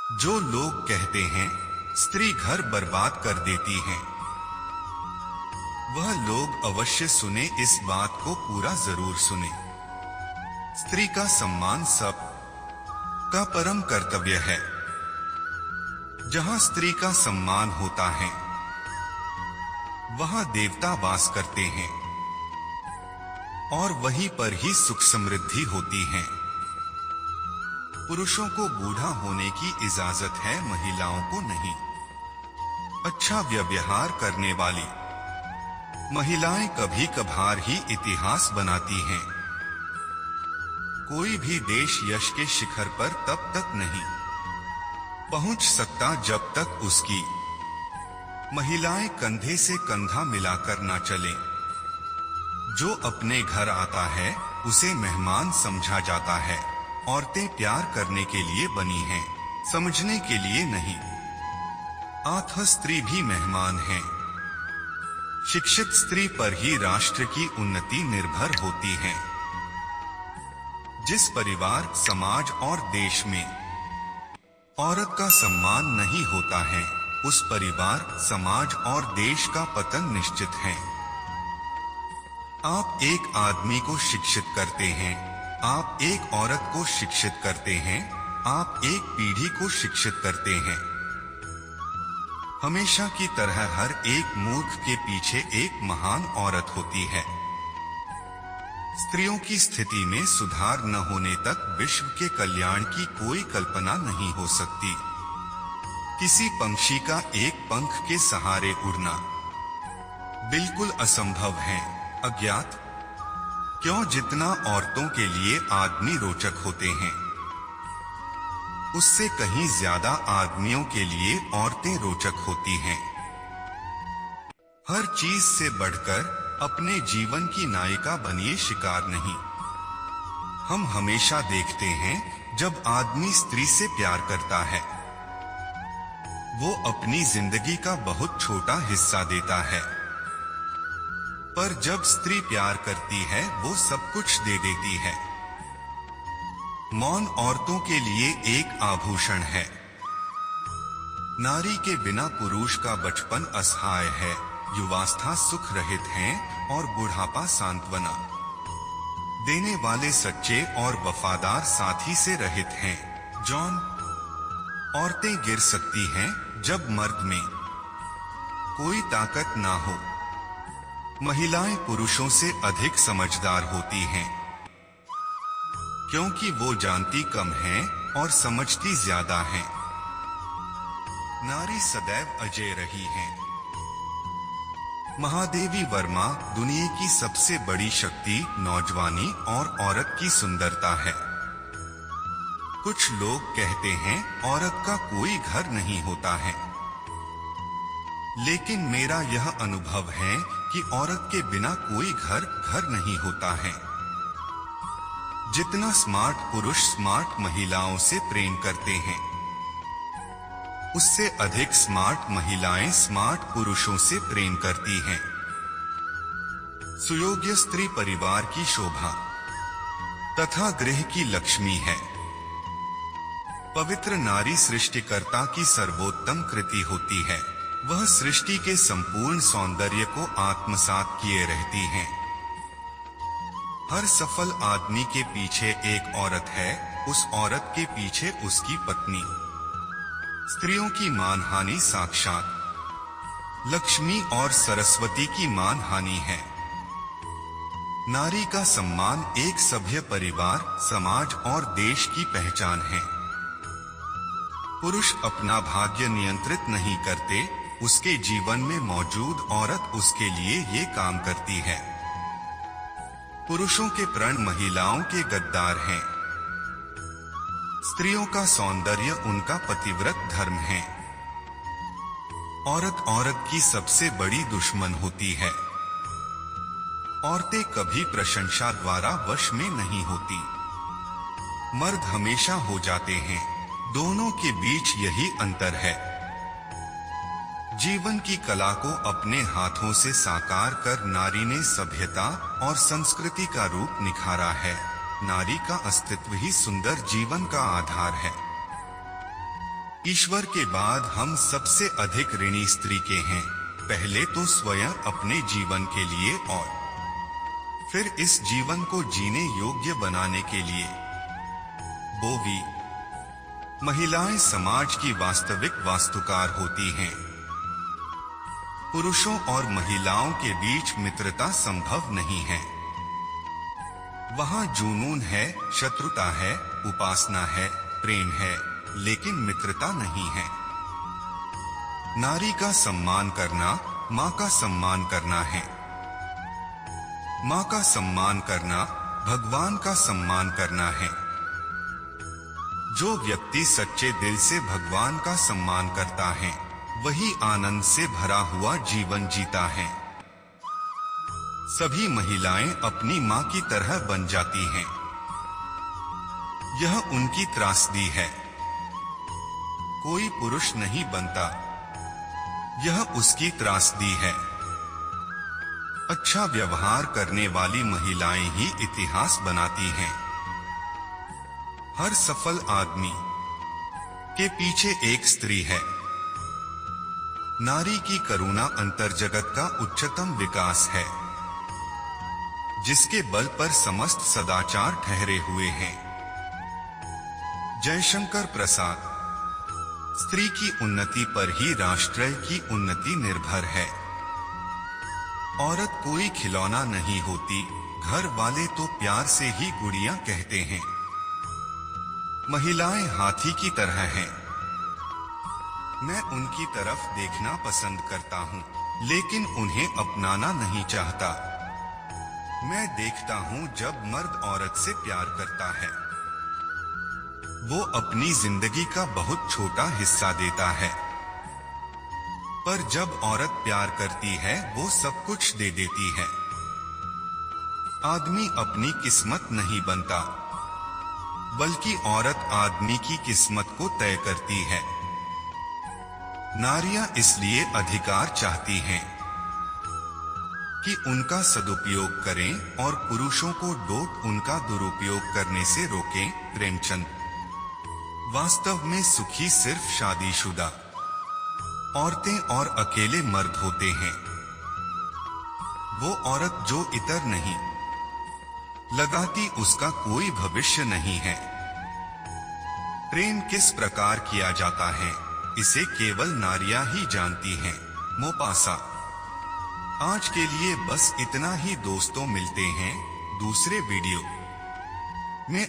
जो लोग कहते हैं स्त्री घर बर्बाद कर देती है, वह लोग अवश्य सुने, इस बात को पूरा जरूर सुने। स्त्री का सम्मान सब का परम कर्तव्य है। जहां स्त्री का सम्मान होता है वहां देवता वास करते हैं और वहीं पर ही सुख समृद्धि होती है। पुरुषों को बूढ़ा होने की इजाजत है, महिलाओं को नहीं। अच्छा व्यवहार करने वाली महिलाएं कभी कभार ही इतिहास बनाती हैं। कोई भी देश यश के शिखर पर तब तक नहीं पहुंच सकता जब तक उसकी महिलाएं कंधे से कंधा मिलाकर ना चलें। जो अपने घर आता है उसे मेहमान समझा जाता है। औरतें प्यार करने के लिए बनी हैं, समझने के लिए नहीं। आत्म स्त्री भी मेहमान है। शिक्षित स्त्री पर ही राष्ट्र की उन्नति निर्भर होती है। जिस परिवार, समाज और देश में औरत का सम्मान नहीं होता है, उस परिवार, समाज और देश का पतन निश्चित है। आप एक आदमी को शिक्षित करते हैं, आप एक औरत को शिक्षित करते हैं, आप एक पीढ़ी को शिक्षित करते हैं। हमेशा की तरह हर एक मूर्ख के पीछे एक महान औरत होती है। स्त्रियों की स्थिति में सुधार न होने तक विश्व के कल्याण की कोई कल्पना नहीं हो सकती। किसी पंछी का एक पंख के सहारे उड़ना बिल्कुल असंभव है। अज्ञात क्यों, जितना औरतों के लिए आदमी रोचक होते हैं, उससे कहीं ज्यादा आदमियों के लिए औरतें रोचक होती हैं। हर चीज से बढ़कर अपने जीवन की नायिका बनिए, शिकार नहीं। हम हमेशा देखते हैं जब आदमी स्त्री से प्यार करता है, वो अपनी जिंदगी का बहुत छोटा हिस्सा देता है। पर जब स्त्री प्यार करती है वो सब कुछ दे देती है। मौन औरतों के लिए एक आभूषण है। नारी के बिना पुरुष का बचपन असहाय है, युवावस्था सुख रहित है और बुढ़ापा सांत्वना देने वाले सच्चे और वफादार साथी से रहित हैं। जॉन, औरतें गिर सकती हैं जब मर्द में कोई ताकत ना हो। महिलाएं पुरुषों से अधिक समझदार होती हैं, क्योंकि वो जानती कम हैं और समझती ज्यादा हैं। नारी सदैव अजय रही है। महादेवी वर्मा, दुनिया की सबसे बड़ी शक्ति नौजवानी और औरत की सुंदरता है। कुछ लोग कहते हैं औरत का कोई घर नहीं होता है, लेकिन मेरा यह अनुभव है कि औरत के बिना कोई घर नहीं होता है। जितना स्मार्ट पुरुष स्मार्ट महिलाओं से प्रेम करते हैं, उससे अधिक स्मार्ट महिलाएं स्मार्ट पुरुषों से प्रेम करती हैं। सुयोग्य स्त्री परिवार की शोभा तथा गृह की लक्ष्मी है। पवित्र नारी सृष्टिकर्ता की सर्वोत्तम कृति होती है। वह सृष्टि के संपूर्ण सौंदर्य को आत्मसात किए रहती हैं। हर सफल आदमी के पीछे एक औरत है, उस औरत के पीछे उसकी पत्नी। स्त्रियों की मानहानि साक्षात लक्ष्मी और सरस्वती की मानहानि है। नारी का सम्मान एक सभ्य परिवार, समाज और देश की पहचान है। पुरुष अपना भाग्य नियंत्रित नहीं करते, उसके जीवन में मौजूद औरत उसके लिए ये काम करती है। पुरुषों के प्रण महिलाओं के गद्दार हैं। स्त्रियों का सौंदर्य उनका पतिव्रत धर्म है। औरत की सबसे बड़ी दुश्मन होती है। औरतें कभी प्रशंसा द्वारा वश में नहीं होती, मर्द हमेशा हो जाते हैं। दोनों के बीच यही अंतर है। जीवन की कला को अपने हाथों से साकार कर नारी ने सभ्यता और संस्कृति का रूप निखारा है। नारी का अस्तित्व ही सुंदर जीवन का आधार है। ईश्वर के बाद हम सबसे अधिक ऋणी स्त्री के हैं, पहले तो स्वयं अपने जीवन के लिए और फिर इस जीवन को जीने योग्य बनाने के लिए। बोवी महिलाएं समाज की वास्तविक वास्तुकार होती हैं। पुरुषों और महिलाओं के बीच मित्रता संभव नहीं है। वहां जुनून है, शत्रुता है, उपासना है, प्रेम है, लेकिन मित्रता नहीं है। नारी का सम्मान करना मां का सम्मान करना है। मां का सम्मान करना भगवान का सम्मान करना है। जो व्यक्ति सच्चे दिल से भगवान का सम्मान करता है, वही आनंद से भरा हुआ जीवन जीता है। सभी महिलाएं अपनी मां की तरह बन जाती हैं। यह उनकी त्रासदी है। कोई पुरुष नहीं बनता, यह उसकी त्रासदी है। अच्छा व्यवहार करने वाली महिलाएं ही इतिहास बनाती हैं। हर सफल आदमी के पीछे एक स्त्री है। नारी की करुणा अंतर्जगत का उच्चतम विकास है, जिसके बल पर समस्त सदाचार ठहरे हुए हैं। जयशंकर प्रसाद। स्त्री की उन्नति पर ही राष्ट्र की उन्नति निर्भर है। औरत कोई खिलौना नहीं होती, घर वाले तो प्यार से ही गुड़िया कहते हैं। महिलाएं हाथी की तरह हैं। मैं उनकी तरफ देखना पसंद करता हूं, लेकिन उन्हें अपनाना नहीं चाहता। मैं देखता हूं जब मर्द औरत से प्यार करता है, वो अपनी जिंदगी का बहुत छोटा हिस्सा देता है। पर जब औरत प्यार करती है, वो सब कुछ दे देती है। आदमी अपनी किस्मत नहीं बनता, बल्कि औरत आदमी की किस्मत को तय करती है। नारियां इसलिए अधिकार चाहती हैं कि उनका सदुपयोग करें और पुरुषों को डोट उनका दुरुपयोग करने से रोकें। प्रेमचंद। वास्तव में सुखी सिर्फ शादीशुदा औरतें और अकेले मर्द होते हैं। वो औरत जो इतर नहीं लगाती, उसका कोई भविष्य नहीं है। प्रेम किस प्रकार किया जाता है, इसे केवल नारियां ही जानती हैं। मोपासा। आज के लिए बस इतना ही दोस्तों, मिलते हैं दूसरे वीडियो में।